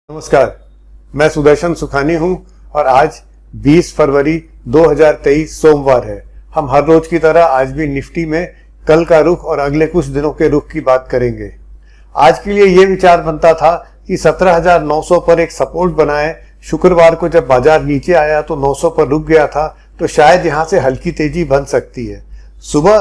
नमस्कार, मैं सुदर्शन सुखानी हूं और आज 20 फरवरी 2023 सोमवार है। हम हर रोज की तरह आज भी निफ्टी में कल का रुख और अगले कुछ दिनों के रुख की बात करेंगे। आज के लिए ये विचार बनता था कि 17,900 पर एक सपोर्ट बनाए। शुक्रवार को जब बाजार नीचे आया तो 900 पर रुक गया था, तो शायद यहां से हल्की तेजी बन सकती है। सुबह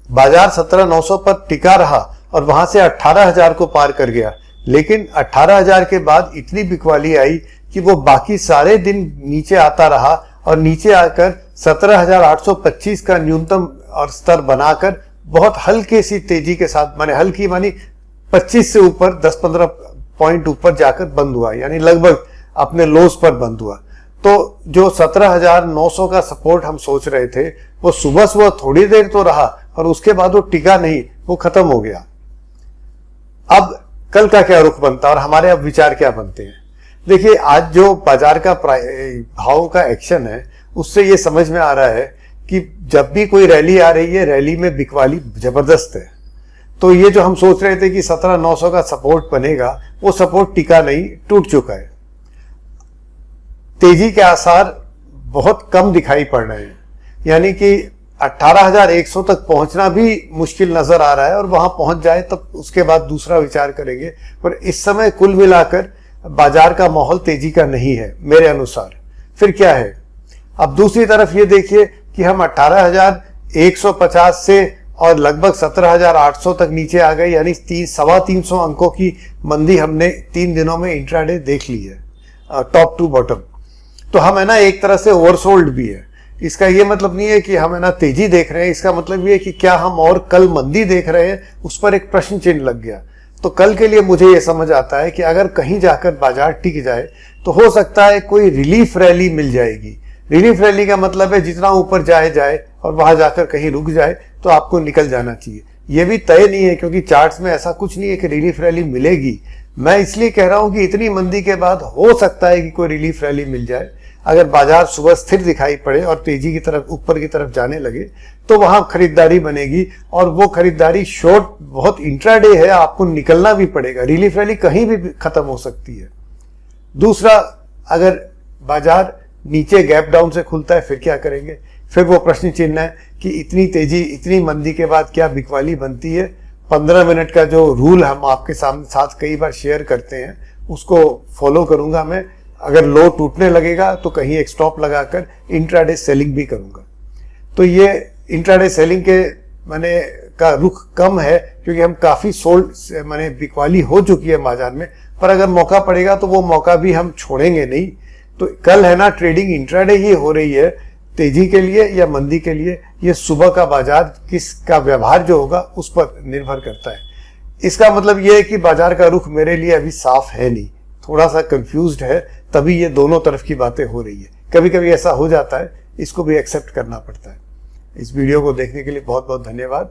बाजार 17,900 पर टिका रहा और वहां से 18,000 को पार कर गया, लेकिन 18,000 के बाद इतनी बिकवाली आई कि वो बाकी सारे दिन नीचे आता रहा और नीचे आकर 17,825 का न्यूनतम और स्तर बनाकर बहुत हल्के सी तेजी के साथ, माने हल्की मानी 25 से ऊपर 10-15 पॉइंट ऊपर जाकर बंद हुआ, यानी लगभग अपने लोस पर बंद हुआ। तो जो 17,900 का सपोर्ट हम सोच रहे थे वो सुबह सुबह थोड़ी देर तो रहा और उसके बाद वो टिका नहीं, वो खत्म हो गया। अब कल का क्या रुख बनता है और हमारे अब विचार क्या बनते हैं? देखिए, आज जो बाजार का भाव का एक्शन है उससे ये समझ में आ रहा है कि जब भी कोई रैली आ रही है, रैली में बिकवाली जबरदस्त है। तो ये जो हम सोच रहे थे कि 17,900 का सपोर्ट बनेगा, वो सपोर्ट टिका नहीं, टूट चुका है। तेजी के आसार बहुत कम दिखाई पड़ रहे हैं, यानी कि 18,100 तक पहुंचना भी मुश्किल नजर आ रहा है और वहां पहुंच जाए तब उसके बाद दूसरा विचार करेंगे। पर इस समय कुल मिलाकर बाजार का माहौल तेजी का नहीं है मेरे अनुसार। फिर क्या है? अब दूसरी तरफ ये देखिए कि हम 18,150 से और लगभग 17,800 तक नीचे आ गए, यानी 300 अंकों की मंदी हमने 3 दिनों में इंट्राडे देख ली है, टॉप टू बॉटम। तो हम है ना एक तरह से ओवरसोल्ड भी है। इसका ये मतलब नहीं है कि हम है ना तेजी देख रहे हैं, इसका मतलब ये है कि क्या हम और कल मंदी देख रहे हैं, उस पर एक प्रश्न चिन्ह लग गया। तो कल के लिए मुझे ये समझ आता है कि अगर कहीं जाकर बाजार टिक जाए तो हो सकता है कोई रिलीफ रैली मिल जाएगी। रिलीफ रैली का मतलब है जितना ऊपर जाए और वहां जाकर कहीं रुक जाए तो आपको निकल जाना चाहिए। ये भी तय नहीं है क्योंकि चार्ट्स में ऐसा कुछ नहीं है कि रिलीफ रैली मिलेगी। मैं इसलिए कह रहा हूं कि इतनी मंदी के बाद हो सकता है कि कोई रिलीफ रैली मिल जाए। अगर बाजार सुबह स्थिर दिखाई पड़े और तेजी की तरफ ऊपर की तरफ जाने लगे तो वहां खरीदारी बनेगी, और वो खरीदारी शॉर्ट बहुत इंट्राडे है, आपको निकलना भी पड़ेगा। रिलीफ रैली कहीं भी खत्म हो सकती है। दूसरा, अगर बाजार नीचे गैप डाउन से खुलता है फिर क्या करेंगे? फिर वो प्रश्न चिन्ह है कि इतनी तेजी, इतनी मंदी के बाद क्या बिकवाली बनती है। 15 मिनट का जो रूल हम आपके साथ कई बार शेयर करते हैं उसको फॉलो करूंगा मैं। अगर लो टूटने लगेगा तो कहीं एक स्टॉप लगाकर इंट्राडे सेलिंग भी करूंगा। तो ये इंट्राडे सेलिंग के माने का रुख कम है क्योंकि हम काफी सोल्ड माने बिकवाली हो चुकी है बाजार में। पर अगर मौका पड़ेगा तो वो मौका भी हम छोड़ेंगे नहीं। तो कल है ना ट्रेडिंग इंट्राडे ही हो रही है, तेजी के लिए या मंदी के लिए, ये सुबह का बाजार किसका व्यवहार जो होगा उस पर निर्भर करता है। इसका मतलब ये है कि बाजार का रुख मेरे लिए अभी साफ है नहीं, थोड़ा सा कंफ्यूज्ड है, तभी ये दोनों तरफ की बातें हो रही है। कभी कभी ऐसा हो जाता है, इसको भी एक्सेप्ट करना पड़ता है। इस वीडियो को देखने के लिए बहुत बहुत धन्यवाद।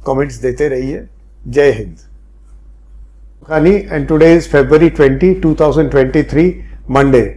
कमेंट्स देते रहिए। जय Hind. And today is February 20, 2023, Monday.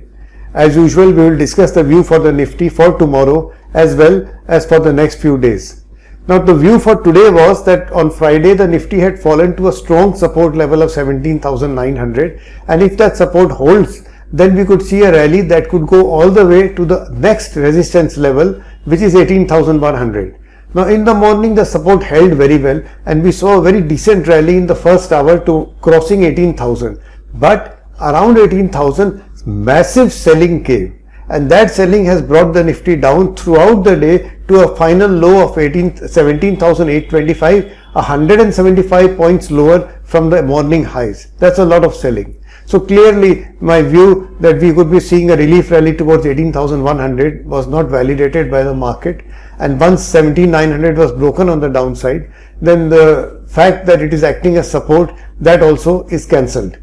As usual, we will discuss the view for the Nifty for tomorrow as well as for the next few days. Now, the view for today was that on Friday, the Nifty had fallen to a strong support level of 17,900. And if that support holds, then we could see a rally that could go all the way to the next resistance level, which is 18,100. Now, in the morning, the support held very well and we saw a very decent rally in the first hour to crossing 18,000. But around 18,000, massive selling came. And that selling has brought the Nifty down throughout the day to a final low of 17,825, 175 points lower from the morning highs. That's a lot of selling. So clearly my view that we could be seeing a relief rally towards 18,100 was not validated by the market. And once 17,900 was broken on the downside, then the fact that it is acting as support, that also is cancelled.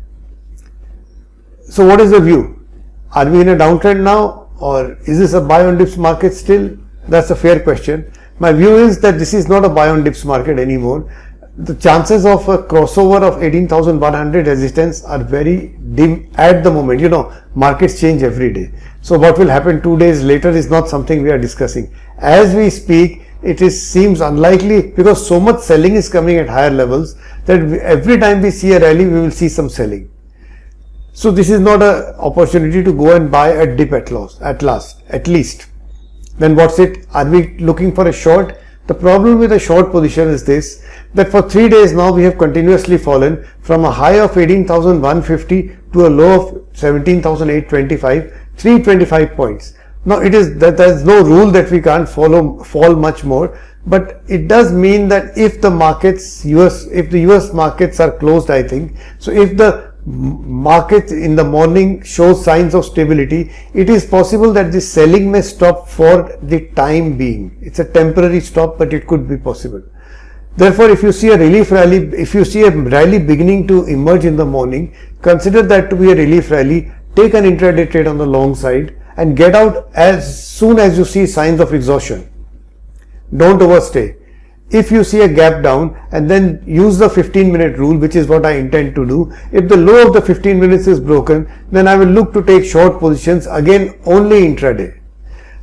So what is the view? Are we in a downtrend now, or is this a buy on dips market still? That's a fair question. My view is that this is not a buy on dips market anymore. The chances of a crossover of 18,100 resistance are very dim at the moment. You know, markets change every day. So what will happen 2 days later is not something we are discussing. As we speak, it seems unlikely because so much selling is coming at higher levels that every time we see a rally, we will see some selling. So this is not an opportunity to go and buy a dip at least. Then what's it? Are we looking for a short? The problem with a short position is this, that for 3 days now we have continuously fallen from a high of 18,150 to a low of 17,825, 325 points. Now it is that there is no rule that we can't fall much more, but it does mean that if the US markets are closed, I think, so if the market in the morning shows signs of stability, it is possible that the selling may stop for the time being. It's a temporary stop, but it could be possible. Therefore, if you see a relief rally, if you see a rally beginning to emerge in the morning, consider that to be a relief rally, take an intraday trade on the long side and get out as soon as you see signs of exhaustion. Don't overstay. If you see a gap down, and then use the 15-minute rule, which is what I intend to do. If the low of the 15 minutes is broken, then I will look to take short positions, again only intraday.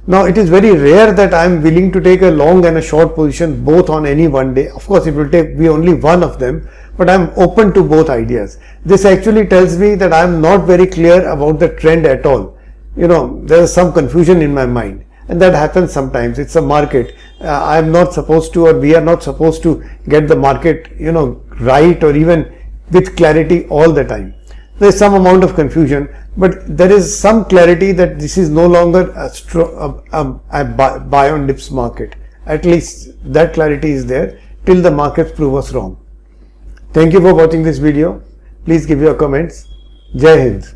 Now it is very rare that I am willing to take a long and a short position both on any one day. Of course, it will be only one of them, but I am open to both ideas. This actually tells me that I am not very clear about the trend at all. There is some confusion in my mind. And that happens sometimes. It's a market. I am not supposed to, or we are not supposed to get the market, right or even with clarity all the time. There is some amount of confusion, but there is some clarity that this is no longer a buy on dips market. At least that clarity is there till the markets prove us wrong. Thank you for watching this video. Please give your comments. Jai Hind.